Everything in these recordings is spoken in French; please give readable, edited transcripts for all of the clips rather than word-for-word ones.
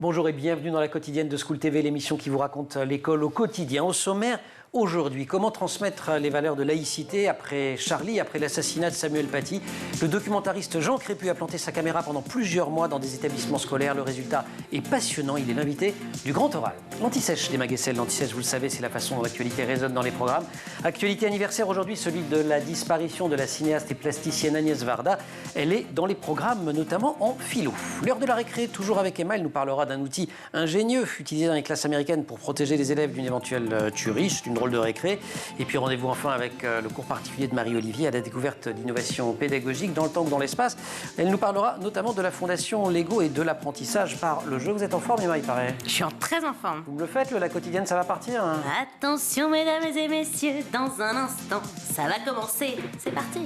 Bonjour et bienvenue dans la quotidienne de School TV, l'émission qui vous raconte l'école au quotidien. Au sommaire, aujourd'hui, comment transmettre les valeurs de laïcité après Charlie, après l'assassinat de Samuel Paty. Le documentariste Jean Crépu a planté sa caméra pendant plusieurs mois dans des établissements scolaires. Le résultat est passionnant, il est l'invité du Grand Oral. L'anti-sèche des Maguessel, l'anti-sèche, vous le savez, c'est la façon dont l'actualité résonne dans les programmes. Actualité anniversaire aujourd'hui, celui de la disparition de la cinéaste et plasticienne Agnès Varda. Elle est dans les programmes, notamment en philo. L'heure de la récré, toujours avec Emma, elle nous parlera d'un outil ingénieux utilisé dans les classes américaines pour protéger les élèves d'une éventuelle tuerie. C'est une drôle de récré. Et puis rendez-vous enfin avec le cours particulier de Marie-Olivier à la découverte d'innovations pédagogiques dans le temps ou dans l'espace. Elle nous parlera notamment de la fondation Lego et de l'apprentissage par le jeu. Vous êtes en forme, Emma, il paraît? Je suis très en forme. Vous me le faites, la quotidienne, ça va partir, hein? Attention, mesdames et messieurs, dans un instant, ça va commencer. C'est parti.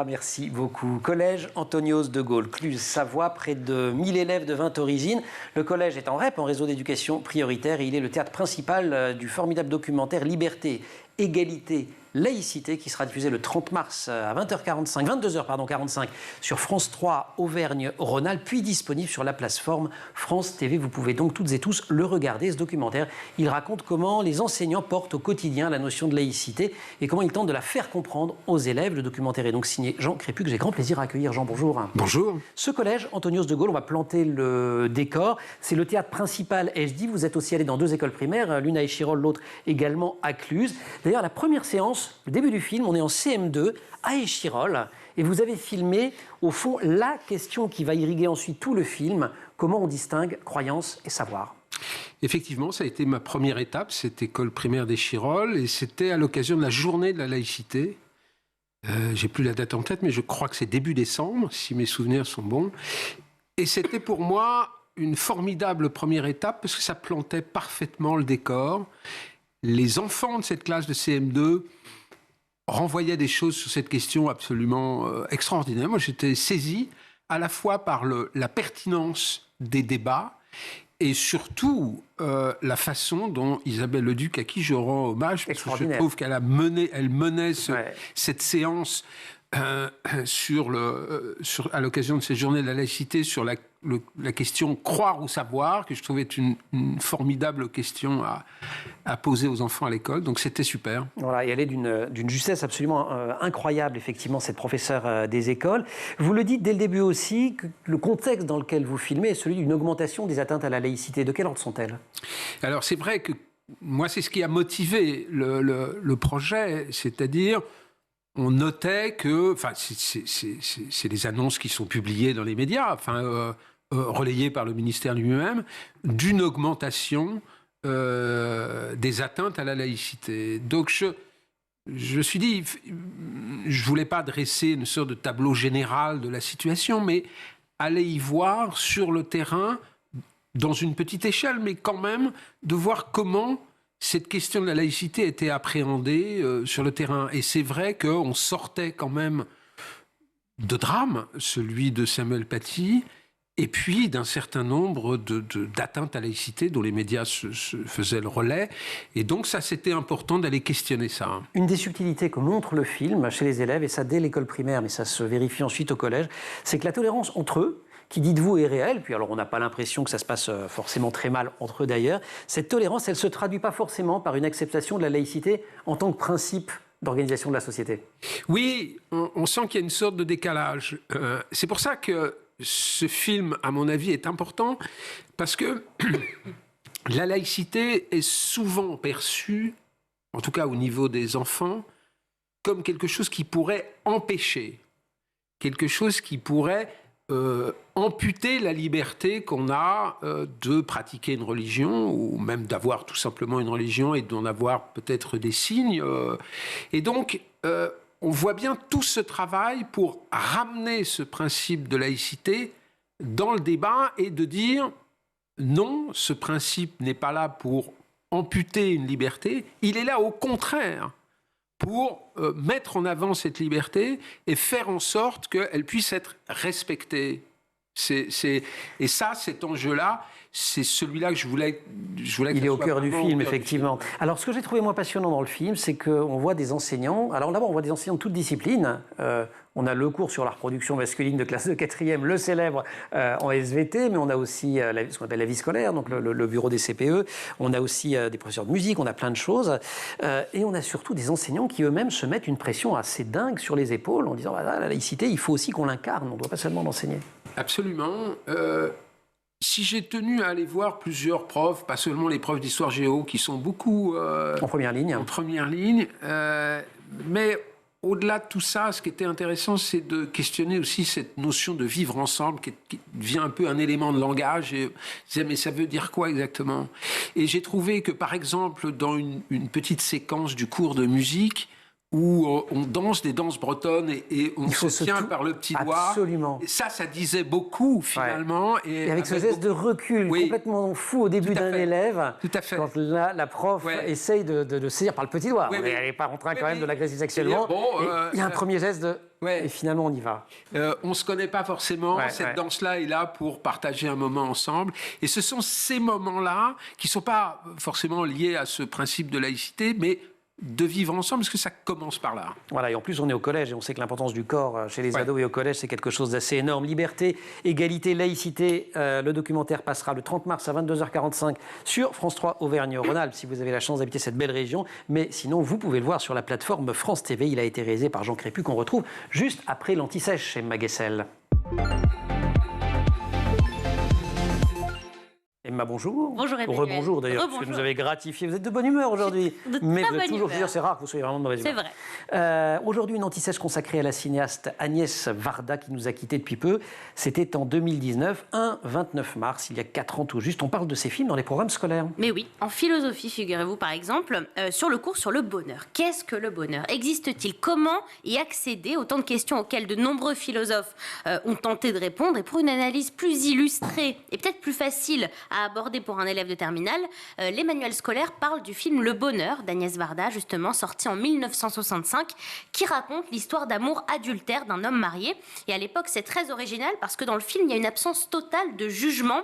Merci beaucoup. Collège Antonios de Gaulle, Cluse, Savoie, près de 1000 élèves de 20 origines. Le collège est en REP, en réseau d'éducation prioritaire, et il est le théâtre principal du formidable documentaire Liberté, Égalité, Laïcité, qui sera diffusé le 30 mars à 22h45 sur France 3 Auvergne-Rhône-Alpes, puis disponible sur la plateforme France TV. Vous pouvez donc toutes et tous le regarder, ce documentaire. Il raconte comment les enseignants portent au quotidien la notion de laïcité et comment ils tentent de la faire comprendre aux élèves. Le documentaire est donc signé Jean Crépu, que j'ai grand plaisir à accueillir. Jean, bonjour. Bonjour. Ce collège, Antonios de Gaulle, on va planter le décor. C'est le théâtre principal HD. Vous êtes aussi allé dans 2 écoles primaires, l'une à Échirolles, l'autre également à Cluse. D'ailleurs, la première séance, le début du film, on est en CM2 à Échirolles et vous avez filmé, au fond, la question qui va irriguer ensuite tout le film, comment on distingue croyance et savoir. Effectivement, ça a été ma première étape, cette école primaire d'Échirolles, et c'était à l'occasion de la journée de la laïcité. J'ai plus la date en tête, mais je crois que c'est début décembre, si mes souvenirs sont bons. Et c'était pour moi une formidable première étape, parce que ça plantait parfaitement le décor. Les enfants de cette classe de CM2 renvoyaient des choses sur cette question absolument extraordinaire. Moi, j'étais saisi à la fois par la pertinence des débats et surtout la façon dont Isabelle Leduc, à qui je rends hommage, parce que je trouve qu'elle menait cette séance à l'occasion de cette journée de la laïcité sur la question croire ou savoir, que je trouvais une formidable question à poser aux enfants à l'école. Donc c'était super. Voilà, et elle est d'une justesse absolument incroyable, effectivement, cette professeure des écoles. Vous le dites dès le début aussi, que le contexte dans lequel vous filmez est celui d'une augmentation des atteintes à la laïcité. De quel ordre sont-elles? Alors c'est vrai que moi, c'est ce qui a motivé le projet, c'est-à-dire on notait que, enfin, c'est des annonces qui sont publiées dans les médias, enfin, relayées par le ministère lui-même, d'une augmentation des atteintes à la laïcité. Donc, je me suis dit, je voulais pas dresser une sorte de tableau général de la situation, mais aller y voir sur le terrain, dans une petite échelle, mais quand même, de voir comment cette question de la laïcité était appréhendée sur le terrain. Et c'est vrai qu'on sortait quand même de drames, celui de Samuel Paty, et puis d'un certain nombre d'atteintes à la laïcité dont les médias se faisaient le relais. Et donc ça, c'était important d'aller questionner ça. Une des subtilités que montre le film chez les élèves, et ça dès l'école primaire, mais ça se vérifie ensuite au collège, c'est que la tolérance entre eux, qui, dites-vous, est réelle, puis alors on n'a pas l'impression que ça se passe forcément très mal entre eux d'ailleurs, cette tolérance, elle ne se traduit pas forcément par une acceptation de la laïcité en tant que principe d'organisation de la société. Oui, on sent qu'il y a une sorte de décalage. C'est pour ça que ce film, à mon avis, est important, parce que la laïcité est souvent perçue, en tout cas au niveau des enfants, comme quelque chose qui pourrait empêcher, quelque chose qui pourrait amputer la liberté qu'on a de pratiquer une religion, ou même d'avoir tout simplement une religion et d'en avoir peut-être des signes. Et donc, on voit bien tout ce travail pour ramener ce principe de laïcité dans le débat et de dire non, ce principe n'est pas là pour amputer une liberté, il est là au contraire pour mettre en avant cette liberté et faire en sorte qu'elle puisse être respectée. Et ça, cet enjeu-là, c'est celui-là que je voulais Il est au cœur du film, effectivement. Alors, ce que j'ai trouvé, moi, passionnant dans le film, c'est qu'on voit des enseignants. Alors, d'abord, on voit des enseignants de toutes disciplines. On a le cours sur la reproduction masculine de classe de 4e, le célèbre en SVT, mais on a aussi ce qu'on appelle la vie scolaire, donc le bureau des CPE. On a aussi des professeurs de musique, on a plein de choses. Et on a surtout des enseignants qui eux-mêmes se mettent une pression assez dingue sur les épaules en disant la laïcité, il faut aussi qu'on l'incarne, on ne doit pas seulement l'enseigner. Absolument. Si j'ai tenu à aller voir plusieurs profs, pas seulement les profs d'histoire géo, qui sont beaucoup en première ligne. Mais au-delà de tout ça, ce qui était intéressant, c'est de questionner aussi cette notion de vivre ensemble, qui devient un peu un élément de langage. Et je disais, mais ça veut dire quoi exactement? Et j'ai trouvé que, par exemple, dans une petite séquence du cours de musique, où on danse des danses bretonnes et on se tient par le petit doigt. Absolument. Et ça disait beaucoup, finalement. Et avec ce geste de recul complètement fou au début d'un élève, quand la prof essaye de saisir par le petit doigt. Elle n'est pas en train quand même de l'agresser sexuellement. Il y a un premier geste de... Et finalement, on y va. On ne se connaît pas forcément. Cette danse-là est là pour partager un moment ensemble. Et ce sont ces moments-là qui ne sont pas forcément liés à ce principe de laïcité, mais de vivre ensemble, parce que ça commence par là. Voilà, et en plus on est au collège, et on sait que l'importance du corps chez les ados et au collège, c'est quelque chose d'assez énorme. Liberté, égalité, laïcité, le documentaire passera le 30 mars à 22h45 sur France 3 Auvergne-Rhône-Alpes, si vous avez la chance d'habiter cette belle région, mais sinon vous pouvez le voir sur la plateforme France TV. Il a été réalisé par Jean Crépu, qu'on retrouve juste après l'Anti-Sèche chez Maguessel. Emma, bonjour. Bonjour Emmanuel. Rebonjour d'ailleurs, parce que nous avez gratifié. Vous êtes de bonne humeur aujourd'hui. Mais vous êtes toujours, c'est rare que vous soyez vraiment de mauvaise humeur. C'est vrai. Aujourd'hui, une Anti-Sèche consacrée à la cinéaste Agnès Varda, qui nous a quittés depuis peu. C'était en 2019, un 29 mars, il y a 4 ans tout juste. On parle de ces films dans les programmes scolaires. Mais oui, en philosophie, figurez-vous par exemple, sur le cours sur le bonheur. Qu'est-ce que le bonheur? Existe-t-il? Comment y accéder? Autant de questions auxquelles de nombreux philosophes ont tenté de répondre. Et pour une analyse plus illustrée et peut-être plus facile à aborder pour un élève de terminale, les manuels scolaires parlent du film Le Bonheur d'Agnès Varda, justement sorti en 1965, qui raconte l'histoire d'amour adultère d'un homme marié. Et à l'époque, c'est très original parce que dans le film, il y a une absence totale de jugement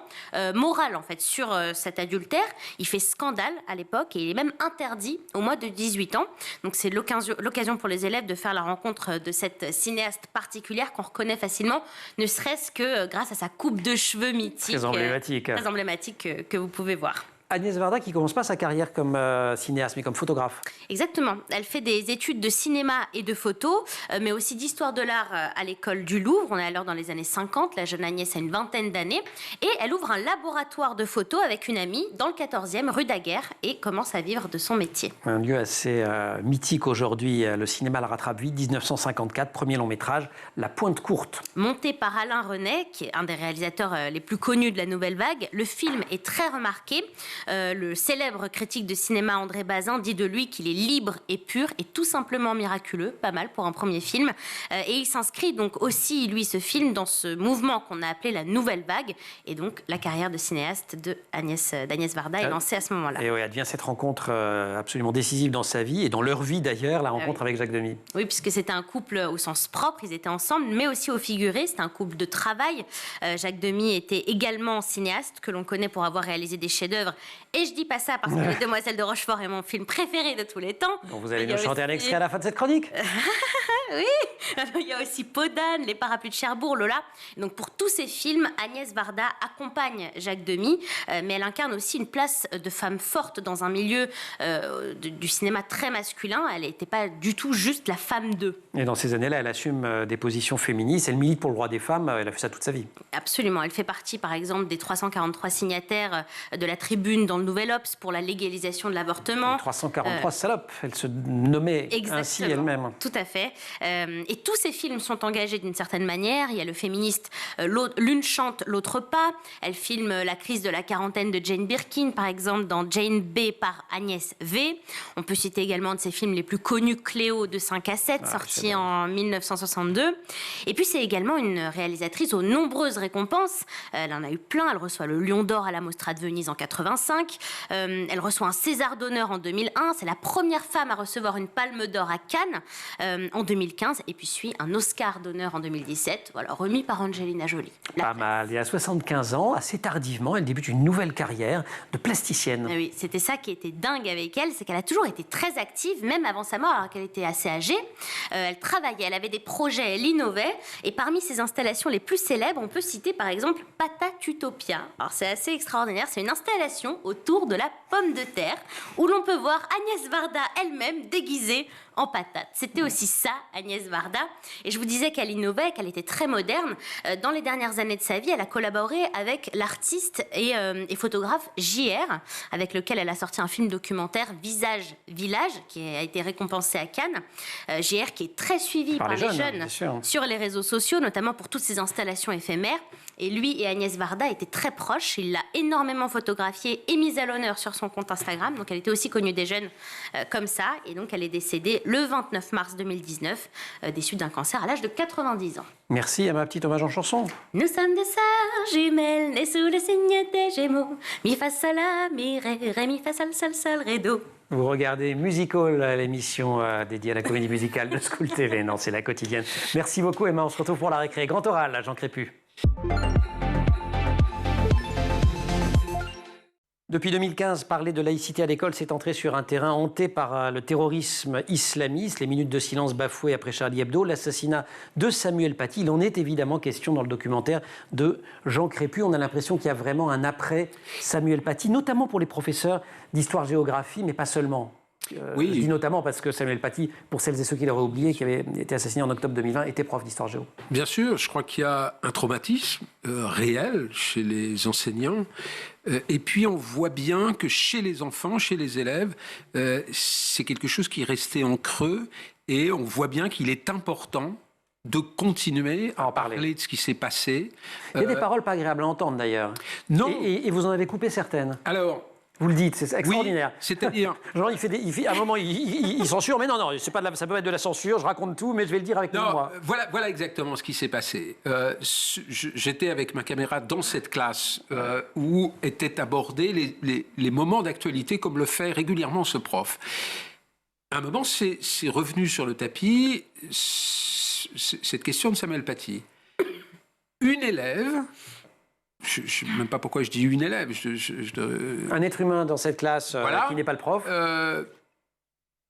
moral en fait sur cet adultère. Il fait scandale à l'époque et il est même interdit au moins de 18 ans. Donc c'est l'occasion pour les élèves de faire la rencontre de cette cinéaste particulière qu'on reconnaît facilement, ne serait-ce que grâce à sa coupe de cheveux mythique. Très emblématique. Très emblématique que vous pouvez voir. Agnès Varda qui commence pas sa carrière comme cinéaste, mais comme photographe. Exactement. Elle fait des études de cinéma et de photo, mais aussi d'histoire de l'art à l'école du Louvre. On est alors dans les années 50. La jeune Agnès a une vingtaine d'années. Et elle ouvre un laboratoire de photo avec une amie dans le 14e, rue Daguerre, et commence à vivre de son métier. Un lieu assez mythique aujourd'hui. Le cinéma la rattrape vite. 1954, premier long métrage, La Pointe Courte. Monté par Alain Resnais, qui est un des réalisateurs les plus connus de la Nouvelle Vague, le film est très remarqué. Le célèbre critique de cinéma André Bazin dit de lui qu'il est libre et pur et tout simplement miraculeux, pas mal pour un premier film. Et il s'inscrit donc aussi, lui, ce film, dans ce mouvement qu'on a appelé la Nouvelle Vague. Et donc, la carrière de cinéaste d'Agnès Varda est lancée à ce moment-là. Et oui, elle devient cette rencontre absolument décisive dans sa vie et dans leur vie d'ailleurs, la rencontre avec Jacques Demy. Oui, puisque c'était un couple au sens propre, ils étaient ensemble, mais aussi au figuré, c'était un couple de travail. Jacques Demy était également cinéaste, que l'on connaît pour avoir réalisé des chefs-d'œuvre. Et je dis pas ça parce que Les Demoiselles de Rochefort est mon film préféré de tous les temps. Donc vous allez nous chanter un extrait à la fin de cette chronique. Oui, il y a aussi Podane, Les Parapluies de Cherbourg, Lola. Donc pour tous ces films, Agnès Varda accompagne Jacques Demy, mais elle incarne aussi une place de femme forte dans un milieu du cinéma très masculin. Elle n'était pas du tout juste la femme d'eux. Et dans ces années-là, elle assume des positions féministes, elle milite pour le droit des femmes, elle a fait ça toute sa vie. Absolument, elle fait partie par exemple des 343 signataires de la Tribune dans le Nouvel Obs pour la légalisation de l'avortement. 343 salopes, elle se nommait ainsi elle-même. Tout à fait. Et tous ces films sont engagés d'une certaine manière. Il y a le féministe L'une chante, l'autre pas. Elle filme la crise de la quarantaine de Jane Birkin, par exemple, dans Jane B par Agnès V. On peut citer également de ses films les plus connus, Cléo de 5 à 7, sorti en 1962. Et puis c'est également une réalisatrice aux nombreuses récompenses. Elle en a eu plein. Elle reçoit le Lion d'Or à la Mostra de Venise en 85. Elle reçoit un César d'honneur en 2001. C'est la première femme à recevoir une Palme d'Or à Cannes en 2015. Et puis suit un Oscar d'honneur en 2017, voilà, remis par Angelina Jolie. jolie. Pas mal. Et à 75 ans, assez tardivement, elle débute une nouvelle carrière de plasticienne. Oui, c'était ça qui était dingue avec elle, c'est qu'elle a toujours été très active, même avant sa mort, alors qu'elle était assez âgée. Elle travaillait, elle avait des projets, elle innovait. Et parmi ses installations les plus célèbres, on peut citer par exemple Patatutopia. Alors c'est assez extraordinaire, c'est une installation autour de la pomme de terre, où l'on peut voir Agnès Varda elle-même déguisée en patate. C'était aussi ça, Agnès Varda. Et je vous disais qu'elle innovait, qu'elle était très moderne. Dans les dernières années de sa vie, elle a collaboré avec l'artiste et photographe JR, avec lequel elle a sorti un film documentaire Visage Village, qui a été récompensé à Cannes. JR qui est très suivi par les jeunes sur les réseaux sociaux, notamment pour toutes ses installations éphémères. Et lui et Agnès Varda étaient très proches. Il l'a énormément photographiée et mise à l'honneur sur son compte Instagram. Donc elle était aussi connue des jeunes comme ça. Et donc elle est décédée le 29 mars 2019, déçue d'un cancer à l'âge de 90 ans. Merci à ma petite hommage en chanson. Nous sommes des sœurs jumelles, nées sous le signe des Gémeaux. Mi fa sol la mi ré mi fa sol sol sol ré do. Vous regardez Musical, l'émission dédiée à la comédie musicale de School TV. Non, c'est la quotidienne. Merci beaucoup Emma, on se retrouve pour la récré. Grand oral à Jean Crépu. Depuis 2015, parler de laïcité à l'école, c'est entrer sur un terrain hanté par le terrorisme islamiste, les minutes de silence bafouées après Charlie Hebdo, l'assassinat de Samuel Paty. Il en est évidemment question dans le documentaire de Jean Crépu. On a l'impression qu'il y a vraiment un après Samuel Paty, notamment pour les professeurs d'histoire-géographie, mais pas seulement. Oui. Je dis notamment parce que Samuel Paty, pour celles et ceux qui l'auraient oublié, qui avait été assassiné en octobre 2020, était prof d'histoire-géo. Bien sûr, je crois qu'il y a un traumatisme réel chez les enseignants. Et puis on voit bien que chez les enfants, chez les élèves, c'est quelque chose qui est resté en creux. Et on voit bien qu'il est important de continuer à parler de ce qui s'est passé. Il y a des paroles pas agréables à entendre d'ailleurs. Non. Et vous en avez coupé certaines. Alors... Vous le dites, c'est extraordinaire. Oui, c'est-à-dire... Genre, à un moment, il censure, mais non, c'est pas ça peut être de la censure, je raconte tout, mais je vais le dire avec moi. Voilà exactement ce qui s'est passé. J'étais avec ma caméra dans cette classe où étaient abordés les moments d'actualité comme le fait régulièrement ce prof. À un moment, c'est revenu sur le tapis, cette question de Samuel Paty. Une élève... Je ne sais même pas pourquoi je dis une élève. Un être humain dans cette classe qui n'est pas le prof.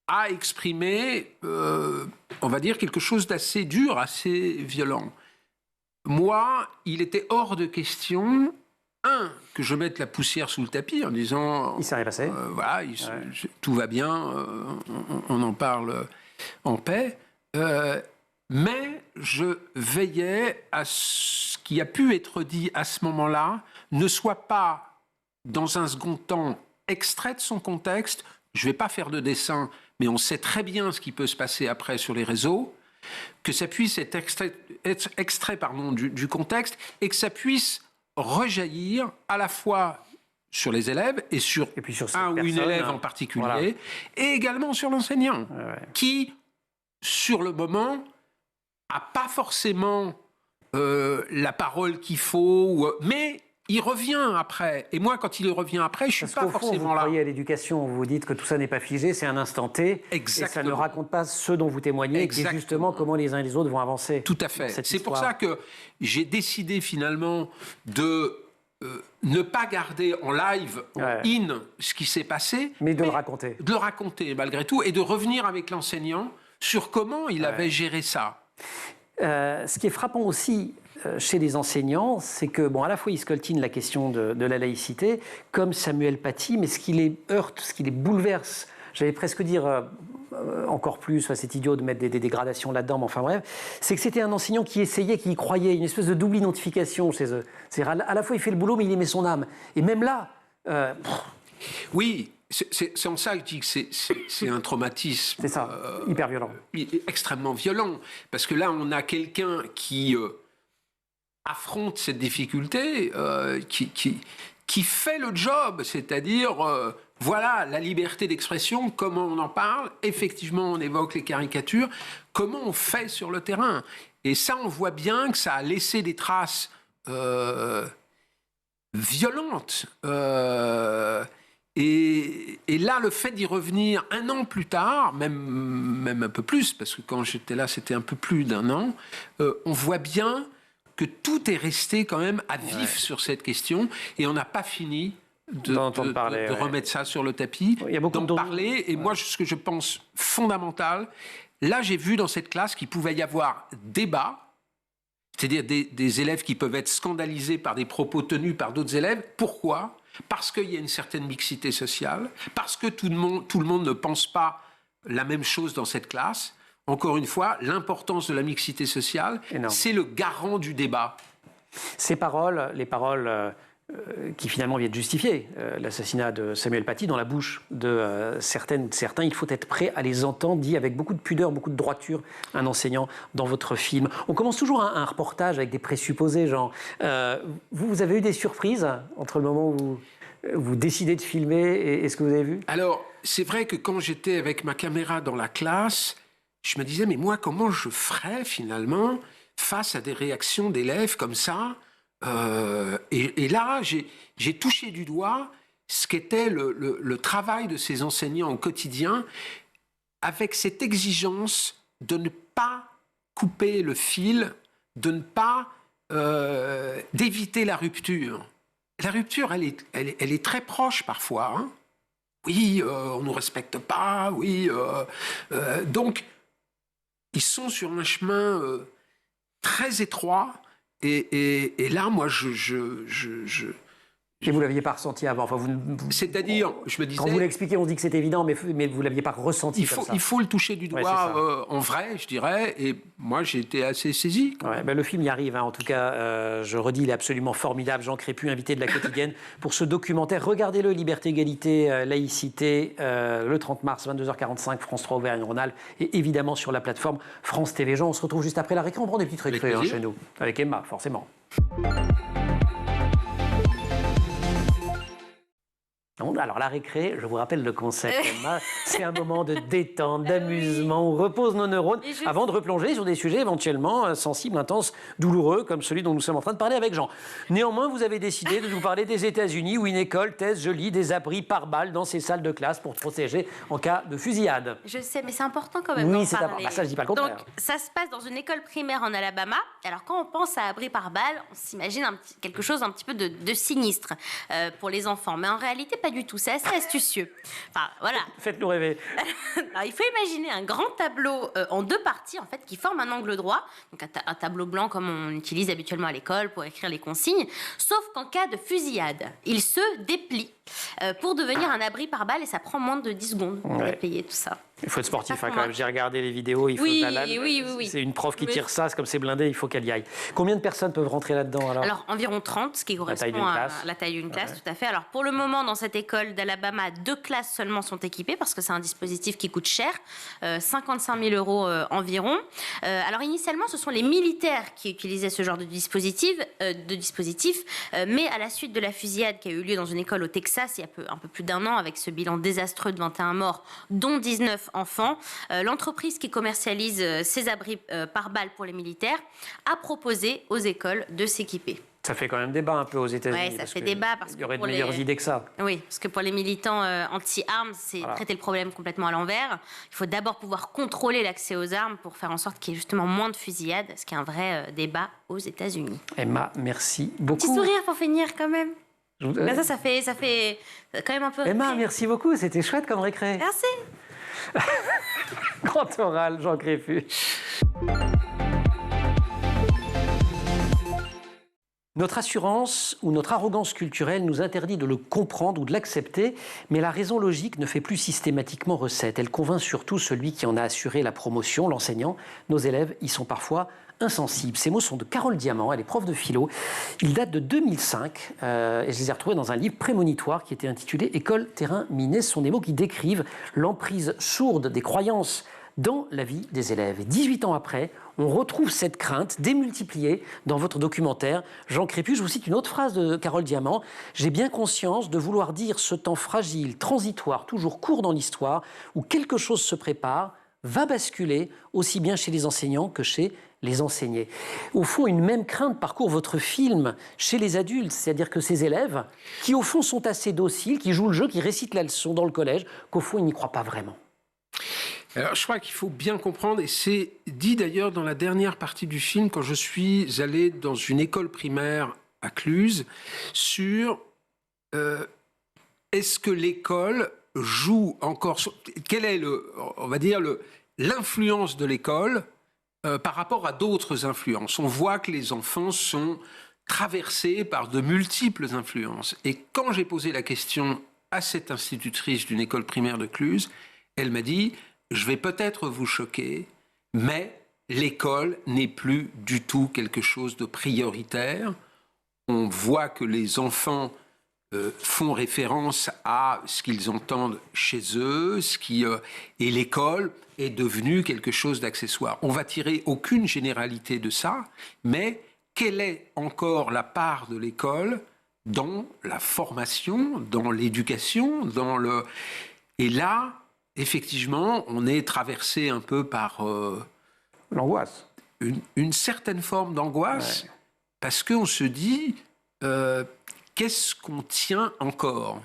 A exprimé, on va dire, quelque chose d'assez dur, assez violent. Moi, il était hors de question, que je mette la poussière sous le tapis en disant... Il s'est rien passé. Voilà, tout va bien, on en parle en paix. Mais je veillais à ce qui a pu être dit à ce moment-là ne soit pas, dans un second temps, extrait de son contexte. Je ne vais pas faire de dessin, mais on sait très bien ce qui peut se passer après sur les réseaux, que ça puisse être extrait du contexte et que ça puisse rejaillir à la fois sur les élèves et sur un ou une élève en particulier, et également sur l'enseignant, qui, sur le moment... a pas forcément la parole qu'il faut, mais il revient après. Et moi, quand il revient après, je suis pas forcément là. Vous croyez à l'éducation, vous dites que tout ça n'est pas figé, c'est un instant T. Exactement. Et ça ne raconte pas ce dont vous témoignez, qui est justement comment les uns et les autres vont avancer. Tout à fait. C'est pour ça que j'ai décidé finalement de ne pas garder en live, ce qui s'est passé. Mais de le raconter. De le raconter, malgré tout, et de revenir avec l'enseignant sur comment il avait géré ça. Ce qui est frappant aussi chez les enseignants, c'est que, à la fois ils scoltinent la question de la laïcité, comme Samuel Paty, mais ce qui les heurte, ce qui les bouleverse, j'allais presque dire encore plus, c'est idiot de mettre des dégradations là-dedans, mais enfin bref, c'est que c'était un enseignant qui essayait, qui y croyait, une espèce de double identification chez eux. C'est-à-dire, à la fois il fait le boulot, mais il y met son âme. Et même là... Oui, c'est en ça que je dis que c'est un traumatisme. C'est ça, hyper violent. Extrêmement violent. Parce que là, on a quelqu'un qui affronte cette difficulté, qui fait le job, c'est-à-dire, voilà, la liberté d'expression, comment on en parle, effectivement, on évoque les caricatures, comment on fait sur le terrain. Et ça, on voit bien que ça a laissé des traces violentes. Et là, le fait d'y revenir un an plus tard, même un peu plus, parce que quand j'étais là, c'était un peu plus d'un an, on voit bien que tout est resté quand même à vif sur cette question et on n'a pas fini de remettre ça sur le tapis, il y a beaucoup d'en parler. Et moi, ce que je pense fondamental, là, j'ai vu dans cette classe qu'il pouvait y avoir débat, c'est-à-dire des élèves qui peuvent être scandalisés par des propos tenus par d'autres élèves. Pourquoi ? Parce qu'il y a une certaine mixité sociale, parce que tout le monde ne pense pas la même chose dans cette classe. Encore une fois, l'importance de la mixité sociale, c'est le garant du débat. Ces paroles, les paroles qui finalement viennent justifier l'assassinat de Samuel Paty, dans la bouche de certains, il faut être prêt à les entendre, dit avec beaucoup de pudeur, beaucoup de droiture, un enseignant dans votre film. On commence toujours un reportage avec des présupposés, genre, vous avez eu des surprises entre le moment où vous décidez de filmer et ce que vous avez vu ? Alors, c'est vrai que quand j'étais avec ma caméra dans la classe, je me disais, mais moi, comment je ferais finalement face à des réactions d'élèves comme ça ? Et là, j'ai touché du doigt ce qu'était le travail de ces enseignants au quotidien, avec cette exigence de ne pas couper le fil, de ne pas d'éviter la rupture. La rupture, elle est très proche parfois. Hein. Oui, on ne nous respecte pas, oui. Donc, ils sont sur un chemin très étroit. Et là, moi, Et vous ne l'aviez pas ressenti avant, enfin, c'est-à-dire, je me disais... Quand vous l'expliquez, on dit que c'est évident, mais vous ne l'aviez pas ressenti comme ça. Il faut le toucher du doigt en vrai, je dirais, et moi, j'ai été assez saisi. Ouais, ben le film y arrive, hein. En tout cas, je redis, il est absolument formidable. Jean Crépu, invité de La Quotidienne, pour ce documentaire. Regardez-le, Liberté, Égalité, Laïcité, le 30 mars, 22h45, France 3 Auvergne-Rhône-Alpes, et évidemment sur la plateforme France TV. Jean, on se retrouve juste après la récré, on prend des petites récré chez nous, avec Emma, forcément. Alors la récré, je vous rappelle le concept, Emma, c'est un moment de détente, d'amusement, on repose nos neurones avant de replonger sur des sujets éventuellement sensibles, intenses, douloureux, comme celui dont nous sommes en train de parler avec Jean. Néanmoins, vous avez décidé de nous parler des États-Unis où une école teste, je lis, des abris par balles dans ses salles de classe pour protéger en cas de fusillade. Je sais, mais c'est important quand même Oui, d'en parler. ça je dis pas le contraire. Donc, ça se passe dans une école primaire en Alabama. Alors, quand on pense à abri par balle, on s'imagine quelque chose un petit peu de sinistre pour les enfants. Mais en réalité, pas du tout. C'est assez astucieux. Enfin, voilà. Faites-nous rêver. Alors, il faut imaginer un grand tableau en deux parties, en fait, qui forment un angle droit. Donc, un tableau blanc comme on utilise habituellement à l'école pour écrire les consignes. Sauf qu'en cas de fusillade, il se déplie pour devenir un abri par balle et ça prend moins de 10 secondes pour payer tout ça. Il faut être sportif quand même. J'ai regardé les vidéos. Oui. C'est une prof qui tire ça, c'est comme c'est blindé, il faut qu'elle y aille. Combien de personnes peuvent rentrer là-dedans alors environ 30, ce qui correspond à la taille d'une classe, tout à fait. Alors pour le moment, dans cette école d'Alabama, 2 classes seulement sont équipées parce que c'est un dispositif qui coûte cher, 55 000 € environ. Alors initialement, ce sont les militaires qui utilisaient ce genre de dispositif, mais à la suite de la fusillade qui a eu lieu dans une école au Texas il y a un peu plus d'1 an, avec ce bilan désastreux de 21 morts, dont 19 enfants, l'entreprise qui commercialise ces abris par balle pour les militaires a proposé aux écoles de s'équiper. Ça fait quand même débat un peu aux États-Unis. Oui, ça fait débat parce qu'il y aurait de meilleures idées que ça. Oui, parce que pour les militants anti-armes, c'est traiter le problème complètement à l'envers. Il faut d'abord pouvoir contrôler l'accès aux armes pour faire en sorte qu'il y ait justement moins de fusillades, ce qui est un vrai débat aux États-Unis. Emma, merci beaucoup. Petit sourire pour finir quand même. Là, ça fait quand même un peu... Emma, merci beaucoup, c'était chouette comme récré. Merci. Grand oral, Jean Crépu. Notre assurance ou notre arrogance culturelle nous interdit de le comprendre ou de l'accepter, mais la raison logique ne fait plus systématiquement recette. Elle convainc surtout celui qui en a assuré la promotion, l'enseignant. Nos élèves y sont parfois insensibles. Ces mots sont de Carole Diamant, elle est prof de philo. Ils datent de 2005 et je les ai retrouvés dans un livre prémonitoire qui était intitulé « École, terrain, miné ». Ce sont des mots qui décrivent l'emprise sourde des croyances dans la vie des élèves. Et 18 ans après, on retrouve cette crainte démultipliée dans votre documentaire. Jean Crépu, je vous cite une autre phrase de Carole Diamant. « J'ai bien conscience de vouloir dire ce temps fragile, transitoire, toujours court dans l'histoire, où quelque chose se prépare, va basculer aussi bien chez les enseignants que chez les enseignés. » Au fond, une même crainte parcourt votre film chez les adultes, c'est-à-dire que ces élèves, qui au fond sont assez dociles, qui jouent le jeu, qui récitent la leçon dans le collège, qu'au fond, ils n'y croient pas vraiment. Alors, je crois qu'il faut bien comprendre, et c'est dit d'ailleurs dans la dernière partie du film, quand je suis allé dans une école primaire à Cluses, sur est-ce que l'école joue encore... Quelle est, on va dire, l'influence de l'école par rapport à d'autres influences? On voit que les enfants sont traversés par de multiples influences. Et quand j'ai posé la question à cette institutrice d'une école primaire de Cluses, elle m'a dit... Je vais peut-être vous choquer, mais l'école n'est plus du tout quelque chose de prioritaire. On voit que les enfants font référence à ce qu'ils entendent chez eux, et l'école est devenue quelque chose d'accessoire. On va tirer aucune généralité de ça, mais quelle est encore la part de l'école dans la formation, dans l'éducation, Et là... Effectivement, on est traversé un peu par... l'angoisse. Une certaine forme d'angoisse, parce qu'on se dit, qu'est-ce qu'on tient encore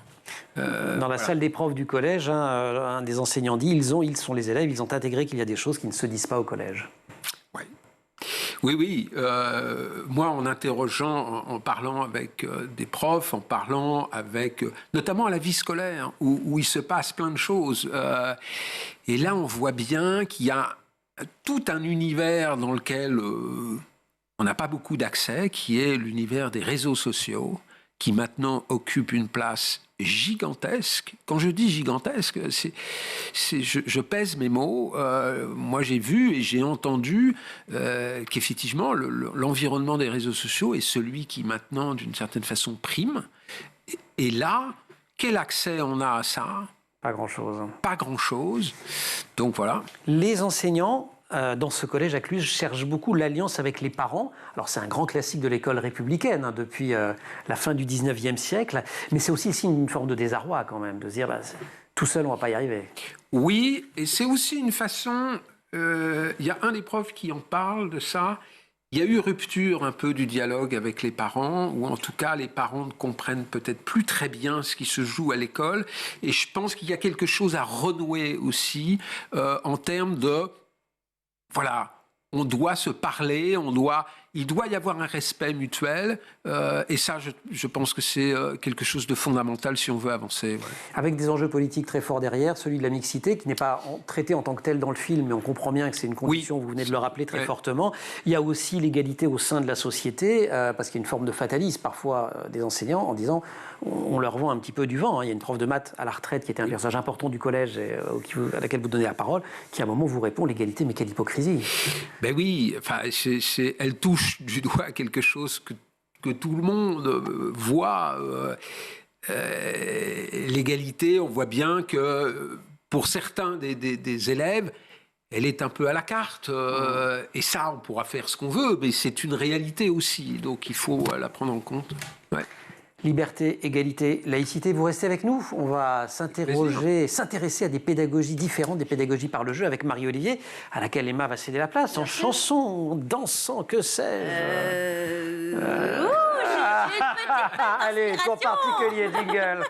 Dans la salle des profs du collège, un des enseignants dit, ils sont les élèves, ils ont intégré qu'il y a des choses qui ne se disent pas au collège. Oui. Moi, en interrogeant, en parlant avec des profs, en parlant avec, notamment à la vie scolaire, où il se passe plein de choses. Et là, on voit bien qu'il y a tout un univers dans lequel on n'a pas beaucoup d'accès, qui est l'univers des réseaux sociaux, qui maintenant occupe une place gigantesque. Quand je dis gigantesque, je pèse mes mots. Moi, j'ai vu et j'ai entendu qu'effectivement, l'environnement des réseaux sociaux est celui qui maintenant, d'une certaine façon, prime. Et là, quel accès on a à ça? Pas grand-chose. Pas grand-chose. Donc voilà. Les enseignants... dans ce collège à Cluses, cherche beaucoup l'alliance avec les parents. Alors c'est un grand classique de l'école républicaine depuis la fin du 19e siècle, mais c'est aussi ici une forme de désarroi quand même, de se dire tout seul on ne va pas y arriver. Oui, et c'est aussi une façon, il y a un des profs qui en parle de ça, il y a eu rupture un peu du dialogue avec les parents, ou en tout cas les parents ne comprennent peut-être plus très bien ce qui se joue à l'école, et je pense qu'il y a quelque chose à renouer aussi en termes de... Voilà, on doit se parler, il doit y avoir un respect mutuel, et ça, je pense que c'est quelque chose de fondamental si on veut avancer. Ouais. Avec des enjeux politiques très forts derrière, celui de la mixité, qui n'est pas traité en tant que tel dans le film, mais on comprend bien que c'est une condition, vous venez de le rappeler très fortement. Il y a aussi l'égalité au sein de la société, parce qu'il y a une forme de fatalisme parfois des enseignants en disant on leur vend un petit peu du vent. Il y a une prof de maths à la retraite qui était un personnage important du collège et à laquelle vous donnez la parole, qui à un moment vous répond l'égalité, mais quelle hypocrisie. Ben oui, enfin, elle touche du doigt quelque chose que tout le monde voit. L'égalité, on voit bien que pour certains des élèves, elle est un peu à la carte. Et ça, on pourra faire ce qu'on veut, mais c'est une réalité aussi. Donc il faut la prendre en compte. Ouais. Liberté, égalité, laïcité, vous restez avec nous. On va s'intéresser à des pédagogies différentes, des pédagogies par le jeu avec Marie-Olivier, à laquelle Emma va céder la place, en chanson, dansant, que sais-je. J'ai une petite Allez, cours particulier, jingle.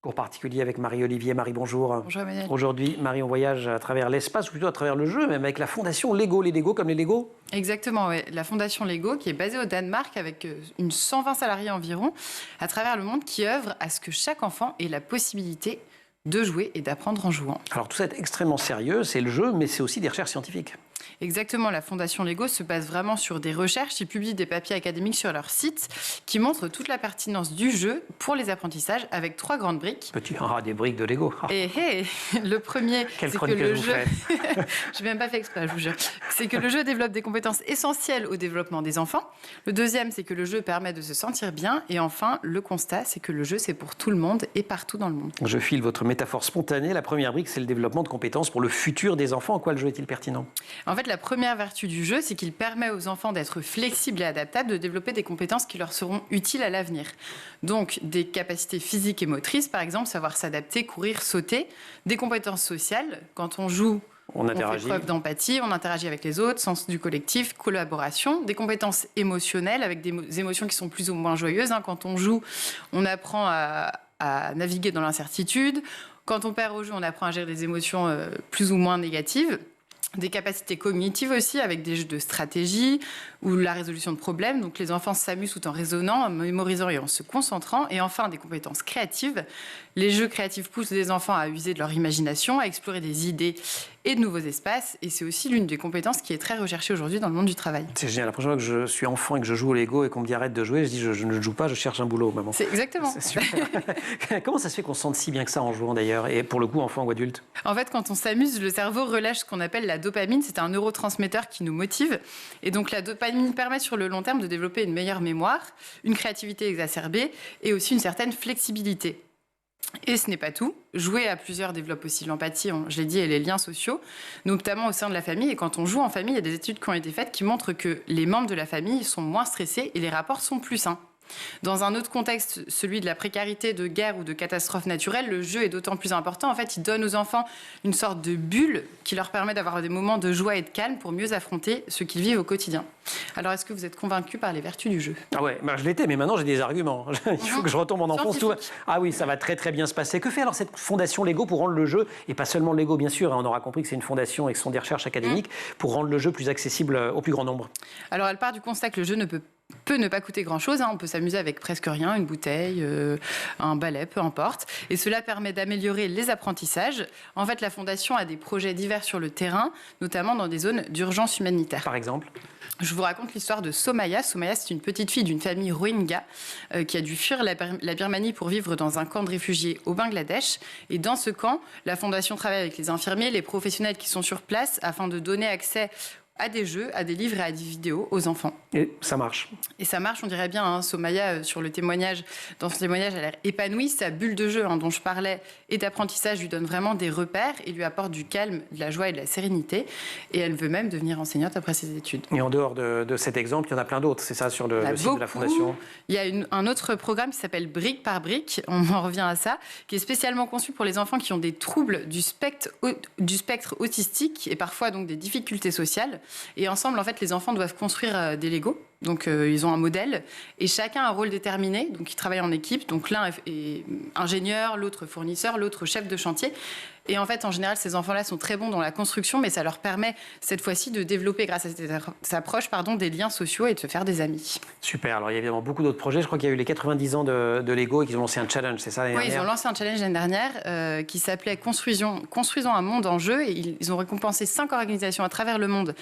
Cours particulier avec Marie-Olivier. Marie, bonjour. Bonjour Emmanuel. Aujourd'hui, Marie, on voyage à travers l'espace, ou plutôt à travers le jeu, même avec la fondation Lego. Les Lego comme les Lego. Exactement, oui. La fondation Lego, qui est basée au Danemark avec une 120 salariés environ, à travers le monde, qui œuvre à ce que chaque enfant ait la possibilité de jouer et d'apprendre en jouant. Alors tout ça est extrêmement sérieux, c'est le jeu, mais c'est aussi des recherches scientifiques. Exactement, la Fondation Lego se base vraiment sur des recherches. Ils publient des papiers académiques sur leur site qui montrent toute la pertinence du jeu pour les apprentissages avec 3 grandes briques. Des briques de Lego. Et le premier, c'est que le jeu... Je n'ai même pas fait exprès, je vous jure. C'est que le jeu développe des compétences essentielles au développement des enfants. Le deuxième, c'est que le jeu permet de se sentir bien. Et enfin, le constat, c'est que le jeu, c'est pour tout le monde et partout dans le monde. Je file votre métaphore spontanée. La première brique, c'est le développement de compétences pour le futur des enfants. En quoi le jeu est-il pertinent ? En fait, la première vertu du jeu, c'est qu'il permet aux enfants d'être flexibles et adaptables, de développer des compétences qui leur seront utiles à l'avenir. Donc, des capacités physiques et motrices, par exemple, savoir s'adapter, courir, sauter. Des compétences sociales, quand on joue, on fait preuve d'empathie, on interagit avec les autres, sens du collectif, collaboration. Des compétences émotionnelles, avec des émotions qui sont plus ou moins joyeuses. Quand on joue, on apprend à à naviguer dans l'incertitude. Quand on perd au jeu, on apprend à gérer des émotions plus ou moins négatives. Des capacités cognitives aussi, avec des jeux de stratégie ou la résolution de problèmes. Donc les enfants s'amusent tout en raisonnant, en mémorisant et en se concentrant. Et enfin, des compétences créatives. Les jeux créatifs poussent les enfants à user de leur imagination, à explorer des idées et de nouveaux espaces. Et c'est aussi l'une des compétences qui est très recherchée aujourd'hui dans le monde du travail. C'est génial. La prochaine fois que je suis enfant et que je joue au Lego et qu'on me dit arrête de jouer, je dis je ne joue pas, je cherche un boulot, maman. C'est exactement. C'est super. Comment ça se fait qu'on se sente si bien que ça en jouant d'ailleurs, et pour le coup, enfant ou adulte? En fait, quand on s'amuse, le cerveau relâche ce qu'on appelle la dopamine. C'est un neurotransmetteur qui nous motive. Et donc, la dopamine permet sur le long terme de développer une meilleure mémoire, une créativité exacerbée et aussi une certaine flexibilité. Et ce n'est pas tout. Jouer à plusieurs développe aussi l'empathie, je l'ai dit, et les liens sociaux, notamment au sein de la famille. Et quand on joue en famille, il y a des études qui ont été faites qui montrent que les membres de la famille sont moins stressés et les rapports sont plus sains. Dans un autre contexte, celui de la précarité, de guerre ou de catastrophe naturelle, le jeu est d'autant plus important. En fait, il donne aux enfants une sorte de bulle qui leur permet d'avoir des moments de joie et de calme pour mieux affronter ce qu'ils vivent au quotidien. Alors, est-ce que vous êtes convaincus par les vertus du jeu? Ah ouais, je l'étais, mais maintenant j'ai des arguments. Il faut que je retombe en enfance. Ah oui, ça va très très bien se passer. Que fait alors cette fondation Lego pour rendre le jeu, et pas seulement Lego bien sûr, on aura compris que c'est une fondation et que ce sont des recherches académiques, pour rendre le jeu plus accessible au plus grand nombre? Alors, elle part du constat que le jeu peut ne pas coûter grand-chose. On peut s'amuser avec presque rien, une bouteille, un balai, peu importe. Et cela permet d'améliorer les apprentissages. En fait, la Fondation a des projets divers sur le terrain, notamment dans des zones d'urgence humanitaire. Par exemple? Je vous raconte l'histoire de Somaya. Somaya, c'est une petite fille d'une famille Rohingya qui a dû fuir la Birmanie pour vivre dans un camp de réfugiés au Bangladesh. Et dans ce camp, la Fondation travaille avec les infirmiers, les professionnels qui sont sur place afin de donner accès à des jeux, à des livres et à des vidéos aux enfants. Et ça marche. Et ça marche, on dirait bien. Somaya, sur le témoignage, dans son témoignage, elle a l'air épanouie. Sa bulle de jeu dont je parlais et d'apprentissage lui donne vraiment des repères et lui apporte du calme, de la joie et de la sérénité. Et elle veut même devenir enseignante après ses études. Et en dehors de cet exemple, il y en a plein d'autres, c'est ça, sur le site de la Fondation? Il y a un autre programme qui s'appelle Brique par Brique, on en revient à ça, qui est spécialement conçu pour les enfants qui ont des troubles du spectre autistique et parfois donc des difficultés sociales. Et ensemble, en fait, les enfants doivent construire des Lego. Donc, ils ont un modèle et chacun a un rôle déterminé. Donc, ils travaillent en équipe. Donc, l'un est ingénieur, l'autre fournisseur, l'autre chef de chantier. Et en fait, en général, ces enfants-là sont très bons dans la construction, mais ça leur permet, cette fois-ci, de développer, grâce à cette approche, des liens sociaux et de se faire des amis. Super. Alors, il y a évidemment beaucoup d'autres projets. Je crois qu'il y a eu les 90 ans de Lego et qu'ils ont lancé un challenge, c'est ça, l'année dernière? Oui, ils ont lancé un challenge l'année dernière qui s'appelait Construisons un monde en jeu. Et ils ont récompensé 5 organisations à travers le monde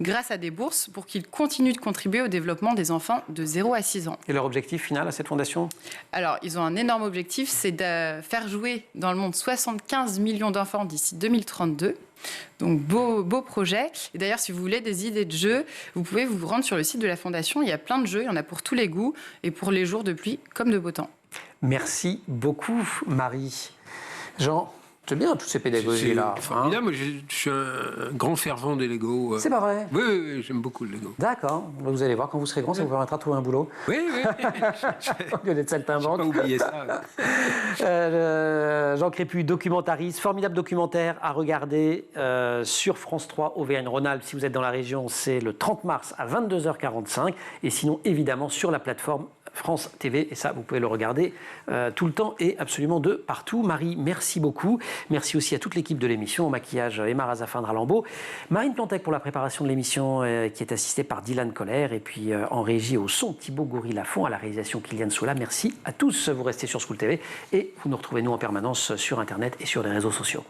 grâce à des bourses pour qu'ils continuent de contribuer au développement des enfants de 0 à 6 ans. Et leur objectif final à cette fondation? Alors, ils ont un énorme objectif, c'est de faire jouer dans le monde 75 millions d'enfants d'ici 2032. Donc, beau projet. Et d'ailleurs, si vous voulez des idées de jeux, vous pouvez vous rendre sur le site de la Fondation. Il y a plein de jeux, il y en a pour tous les goûts et pour les jours de pluie comme de beau temps. Merci beaucoup, Marie. Jean, c'est bien toutes ces pédagogies-là. Moi, je suis un grand fervent des Lego. C'est pas vrai? Oui, j'aime beaucoup le Lego. D'accord. Vous allez voir, quand vous serez grand, ça vous permettra de trouver un boulot. Oui. Au lieu d'être saltimbanque. Je n'ai pas oublié ça. Jean Crépu, documentariste, formidable documentaire à regarder sur France 3 Auvergne-Rhône-Alpes. Si vous êtes dans la région, c'est le 30 mars à 22h45. Et sinon, évidemment, sur la plateforme France TV, et ça, vous pouvez le regarder tout le temps et absolument de partout. Marie, merci beaucoup. Merci aussi à toute l'équipe de l'émission, au maquillage Emma Razafin-Dralambeau, Marine Plantec pour la préparation de l'émission qui est assistée par Dylan Colère, et puis en régie au son Thibaut Goury-Lafont, à la réalisation Kylian Soula. Merci à tous. Vous restez sur School TV et vous nous retrouvez nous en permanence sur Internet et sur les réseaux sociaux.